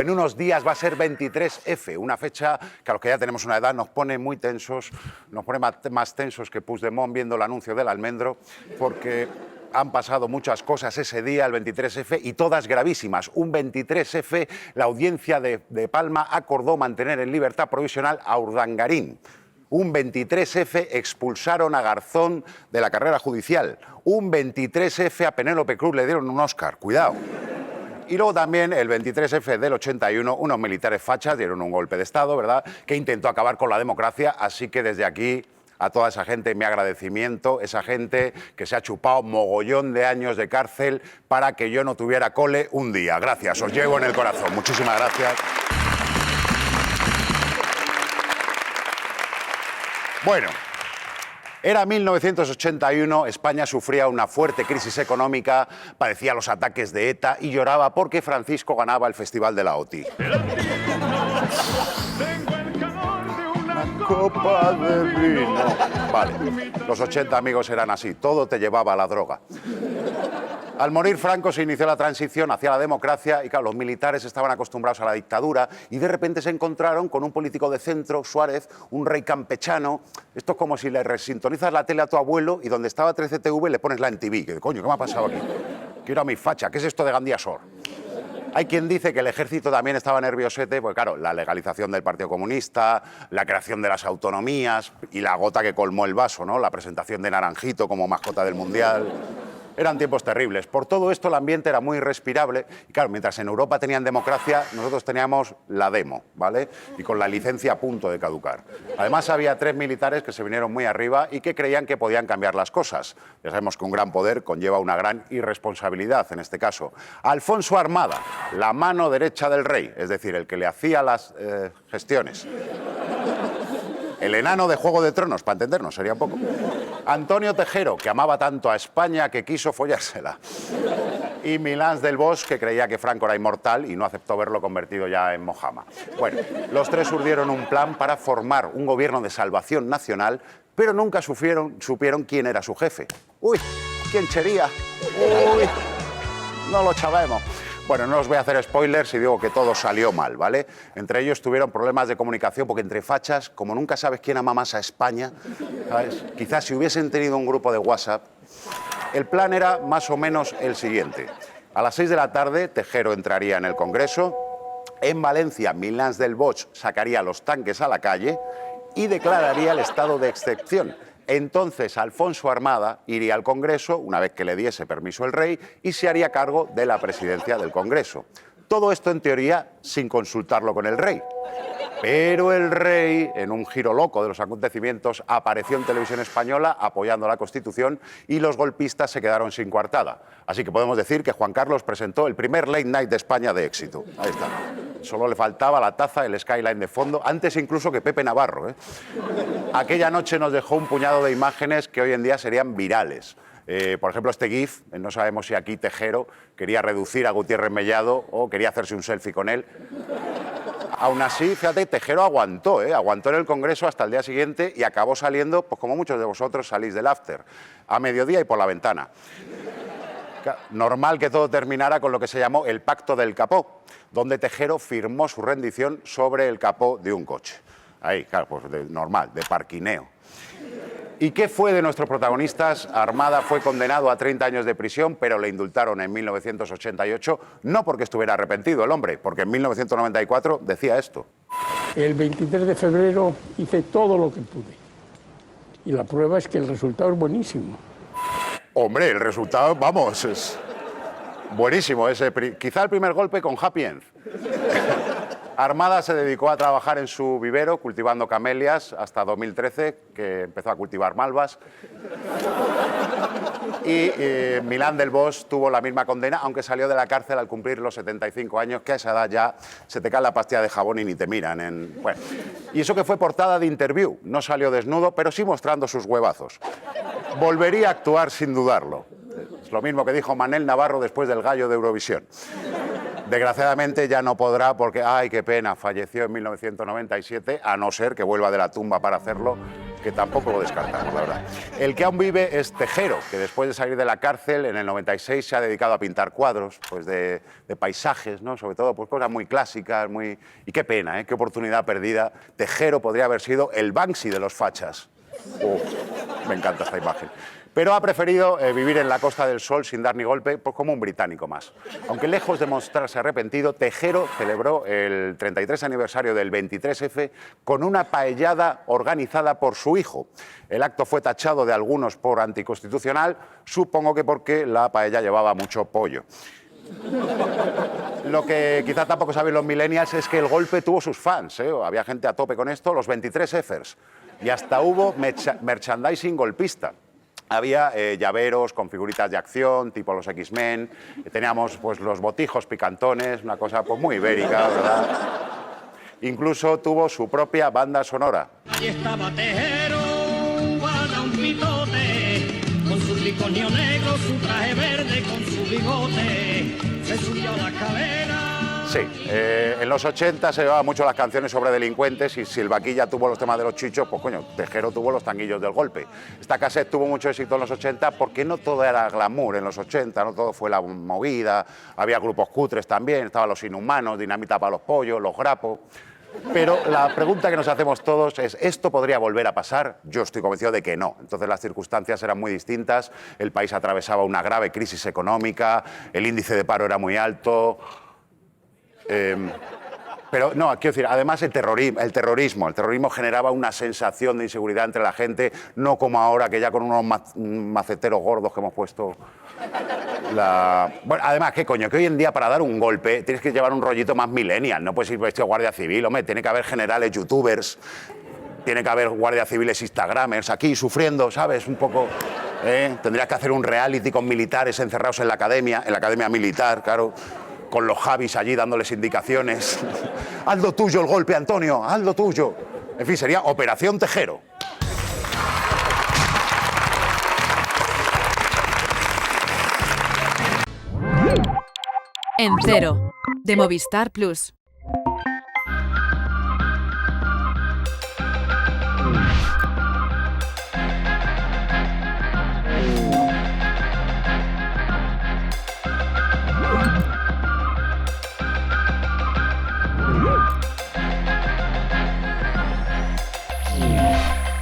En unos días va a ser 23F, una fecha que a los que ya tenemos una edad nos pone muy tensos, nos pone más tensos que Puigdemont viendo el anuncio del almendro, porque han pasado muchas cosas ese día, el 23F, y todas gravísimas. Un 23F, la audiencia de Palma acordó mantener en libertad provisional a Urdangarín. Un 23F, expulsaron a Garzón de la carrera judicial. Un 23F, a Penélope Cruz le dieron un Oscar. Cuidado. Y luego también el 23F del 81, unos militares fachas dieron un golpe de Estado, ¿verdad?, que intentó acabar con la democracia. Así que desde aquí, a toda esa gente, mi agradecimiento, esa gente que se ha chupado mogollón de años de cárcel para que yo no tuviera cole un día. Gracias, os llevo en el corazón. Muchísimas gracias. Bueno, era 1981, España sufría una fuerte crisis económica, padecía los ataques de ETA y lloraba porque Francisco ganaba el Festival de la OTI. Una copa de vino. Vale, los 80, amigos, eran así, todo te llevaba a la droga. Al morir Franco se inició la transición hacia la democracia y claro, los militares estaban acostumbrados a la dictadura y de repente se encontraron con un político de centro, Suárez, un rey campechano. Esto es como si le resintonizas la tele a tu abuelo y donde estaba 13TV le pones la NTV. ¿Qué coño, qué me ha pasado aquí? Quiero a mi facha, ¿qué es esto de Gandía Sor? Hay quien dice que el ejército también estaba nerviosete, porque claro, la legalización del Partido Comunista, la creación de las autonomías y la gota que colmó el vaso, ¿no?, la presentación de Naranjito como mascota del Mundial. Eran tiempos terribles. Por todo esto el ambiente era muy irrespirable y claro, mientras en Europa tenían democracia, nosotros teníamos la demo, ¿vale? Y con la licencia a punto de caducar. Además había 3 militares que se vinieron muy arriba y que creían que podían cambiar las cosas. Ya sabemos que un gran poder conlleva una gran irresponsabilidad en este caso. Alfonso Armada, la mano derecha del rey, es decir, el que le hacía las gestiones. El enano de Juego de Tronos, para entendernos, sería un poco. Antonio Tejero, que amaba tanto a España que quiso follársela. Y Milans del Bosch, que creía que Franco era inmortal y no aceptó verlo convertido ya en Mojama. Bueno, los 3 urdieron un plan para formar un gobierno de salvación nacional, pero nunca supieron quién era su jefe. Uy, ¿quién sería? Uy, no lo sabemos. Bueno, no os voy a hacer spoilers y digo que todo salió mal, ¿vale? Entre ellos tuvieron problemas de comunicación porque entre fachas, como nunca sabes quién ama más a España, ¿sabes?, quizás si hubiesen tenido un grupo de WhatsApp, el plan era más o menos el siguiente. A las 6 de la tarde, Tejero entraría en el Congreso. En Valencia, Milans del Bosch sacaría los tanques a la calle y declararía el estado de excepción. Entonces Alfonso Armada iría al Congreso, una vez que le diese permiso el rey, y se haría cargo de la presidencia del Congreso. Todo esto, en teoría, sin consultarlo con el rey. Pero el rey, en un giro loco de los acontecimientos, apareció en Televisión Española apoyando la Constitución y los golpistas se quedaron sin coartada. Así que podemos decir que Juan Carlos presentó el primer late night de España de éxito. Ahí está. Solo le faltaba la taza, el skyline de fondo, antes incluso que Pepe Navarro, ¿eh? Aquella noche nos dejó un puñado de imágenes que hoy en día serían virales. Por ejemplo, este GIF, no sabemos si aquí Tejero quería reducir a Gutiérrez Mellado o quería hacerse un selfie con él. Aún así, fíjate, Tejero aguantó en el Congreso hasta el día siguiente y acabó saliendo, pues como muchos de vosotros salís del after, a mediodía y por la ventana. Normal que todo terminara con lo que se llamó el Pacto del Capó, donde Tejero firmó su rendición sobre el capó de un coche. Ahí, claro, pues normal, de parquineo. ¿Y qué fue de nuestros protagonistas? Armada fue condenado a 30 años de prisión, pero le indultaron en 1988, no porque estuviera arrepentido el hombre, porque en 1994 decía esto. El 23 de febrero hice todo lo que pude. Y la prueba es que el resultado es buenísimo. Hombre, el resultado, vamos, es buenísimo. Quizá el primer golpe con happy end. Armada se dedicó a trabajar en su vivero cultivando camelias hasta 2013, que empezó a cultivar malvas. Y Milán del Bosch tuvo la misma condena, aunque salió de la cárcel al cumplir los 75 años, que a esa edad ya se te cae la pastilla de jabón y ni te miran. Bueno. Y eso que fue portada de Interview. No salió desnudo, pero sí mostrando sus huevazos. Volvería a actuar sin dudarlo. Es lo mismo que dijo Manel Navarro después del gallo de Eurovisión. Desgraciadamente ya no podrá porque, ay, qué pena, falleció en 1997, a no ser que vuelva de la tumba para hacerlo. que tampoco lo descartamos, la verdad. El que aún vive es Tejero, que después de salir de la cárcel en el 96 se ha dedicado a pintar cuadros pues de paisajes, ¿no? Sobre todo pues cosas muy clásicas, muy... Y qué pena, ¿eh? Qué oportunidad perdida. Tejero podría haber sido el Banksy de los fachas. Me encanta esta imagen. Pero ha preferido vivir en la Costa del Sol sin dar ni golpe, pues como un británico más. Aunque lejos de mostrarse arrepentido, Tejero celebró el 33 aniversario del 23F con una paellada organizada por su hijo. El acto fue tachado de algunos por anticonstitucional, supongo que porque la paella llevaba mucho pollo. Lo que quizá tampoco saben los millennials es que el golpe tuvo sus fans, ¿eh? Había gente a tope con esto, los 23Fers. Y hasta hubo merchandising golpista. Había llaveros con figuritas de acción, tipo los X-Men. Teníamos pues, los botijos picantones, una cosa pues, muy ibérica, ¿verdad? Incluso tuvo su propia banda sonora. Allí estaba Tejero, guarda un pitote, con su tricornio negro, su traje verde, con su bigote, se subió a la cadena. Sí, en los 80 se llevaban mucho las canciones sobre delincuentes y si el Vaquilla tuvo los temas de los chichos, pues coño, Tejero tuvo los tanguillos del golpe. Esta cassette tuvo mucho éxito en los 80 porque no todo era glamour en los 80, no todo fue la movida, había grupos cutres también, estaban los Inhumanos, Dinamita para los pollos, los Grapos. Pero la pregunta que nos hacemos todos es, ¿esto podría volver a pasar? Yo estoy convencido de que no. Entonces las circunstancias eran muy distintas, el país atravesaba una grave crisis económica, el índice de paro era muy alto... pero no, quiero decir, además el terrorismo generaba una sensación de inseguridad entre la gente, no como ahora que ya con unos maceteros gordos que hemos puesto Bueno, además, ¿qué coño? Que hoy en día para dar un golpe tienes que llevar un rollito más millennial, no puedes ir vestido de guardia civil, hombre, tiene que haber generales youtubers, tiene que haber guardias civiles instagramers aquí sufriendo, ¿sabes? Un poco... Tendrías que hacer un reality con militares encerrados en la academia militar, claro, con los Javis allí dándoles indicaciones. Haz lo tuyo el golpe, Antonio, haz lo tuyo. En fin, sería Operación Tejero. En Cero, de Movistar Plus.